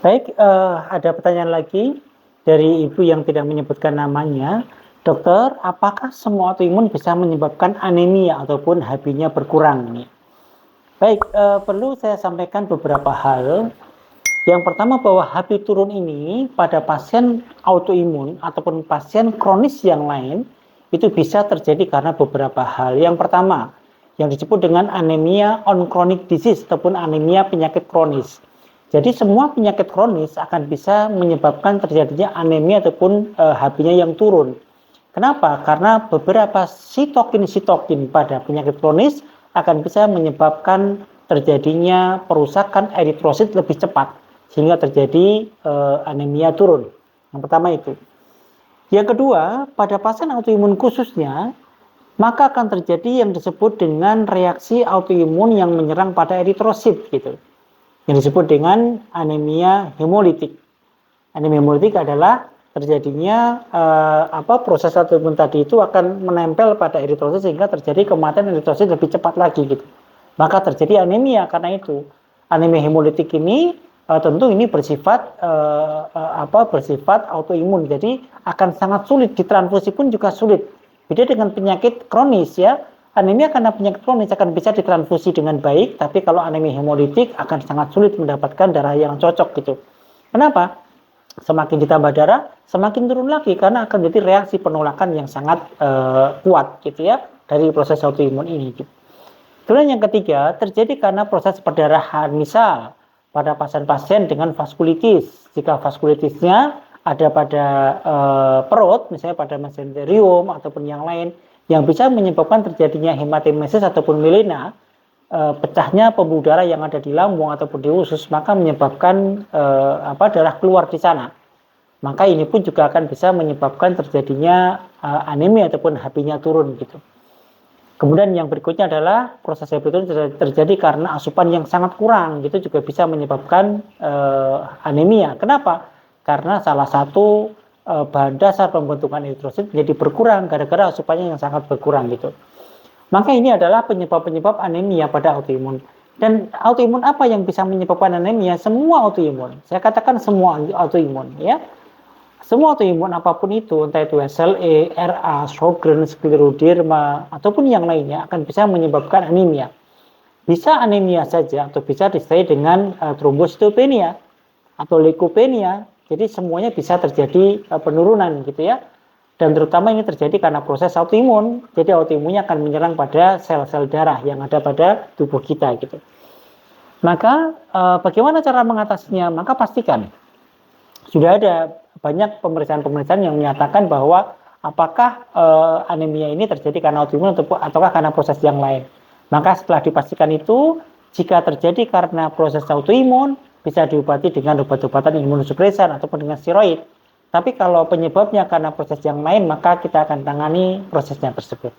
Baik, ada pertanyaan lagi dari ibu yang tidak menyebutkan namanya. Dokter, apakah semua autoimun bisa menyebabkan anemia ataupun HB-nya berkurang nih? Baik, perlu saya sampaikan beberapa hal. Yang pertama bahwa HB turun ini pada pasien autoimun ataupun pasien kronis yang lain itu bisa terjadi karena beberapa hal. Yang pertama, yang disebut dengan anemia on chronic disease ataupun anemia penyakit kronis. Jadi semua penyakit kronis akan bisa menyebabkan terjadinya anemia ataupun HB-nya yang turun. Kenapa? Karena beberapa sitokin pada penyakit kronis akan bisa menyebabkan terjadinya perusakan eritrosit lebih cepat sehingga terjadi anemia turun. Yang pertama itu. Yang kedua, pada pasien autoimun khususnya, maka akan terjadi yang disebut dengan reaksi autoimun yang menyerang pada eritrosit gitu. Yang disebut dengan anemia hemolitik. Anemia hemolitik adalah terjadinya proses autoimun tadi itu akan menempel pada eritrosit sehingga terjadi kematian eritrosit lebih cepat lagi gitu. Maka terjadi anemia karena itu. Anemia hemolitik ini tentu ini bersifat autoimun. Jadi akan sangat sulit ditransfusi pun juga sulit. Beda dengan penyakit kronis ya. Anemia karena penyakit kronis akan bisa ditransfusi dengan baik, tapi kalau anemia hemolitik akan sangat sulit mendapatkan darah yang cocok gitu. Kenapa? Semakin ditambah darah, semakin turun lagi karena akan jadi reaksi penolakan yang sangat kuat gitu ya dari proses autoimun ini. Gitu. Kemudian yang ketiga terjadi karena proses perdarahan, misal pada pasien-pasien dengan vaskulitis. Jika vaskulitisnya ada pada perut, misalnya pada mesenterium ataupun yang lain, yang bisa menyebabkan terjadinya hematemesis ataupun melena, pecahnya pembuluh darah yang ada di lambung ataupun di usus, maka menyebabkan darah keluar di sana. Maka ini pun juga akan bisa menyebabkan terjadinya anemia ataupun HB-nya turun gitu. Kemudian yang berikutnya adalah proses HB turun terjadi karena asupan yang sangat kurang, gitu juga bisa menyebabkan anemia. Kenapa? Karena salah satu bahan dasar pembentukan eritrosit menjadi berkurang gara-gara asupannya yang sangat berkurang gitu. Maka ini adalah penyebab-penyebab anemia pada autoimun. Dan autoimun apa yang bisa menyebabkan anemia? Semua autoimun. Saya katakan semua autoimun ya. Semua autoimun apapun itu, entah itu SLE, RA, Sjogren, skleroderma ataupun yang lainnya akan bisa menyebabkan anemia. Bisa anemia saja atau bisa disertai dengan trombositopenia atau leukopenia. Jadi semuanya bisa terjadi penurunan gitu ya. Dan terutama ini terjadi karena proses autoimun. Jadi autoimunnya akan menyerang pada sel-sel darah yang ada pada tubuh kita gitu. Maka bagaimana cara mengatasinya? Maka pastikan sudah ada banyak pemeriksaan-pemeriksaan yang menyatakan bahwa apakah anemia ini terjadi karena autoimun ataukah karena proses yang lain. Maka setelah dipastikan itu, jika terjadi karena proses autoimun, bisa diobati dengan obat-obatan imunosupresan ataupun dengan steroid. Tapi kalau penyebabnya karena proses yang lain, maka kita akan tangani prosesnya tersebut.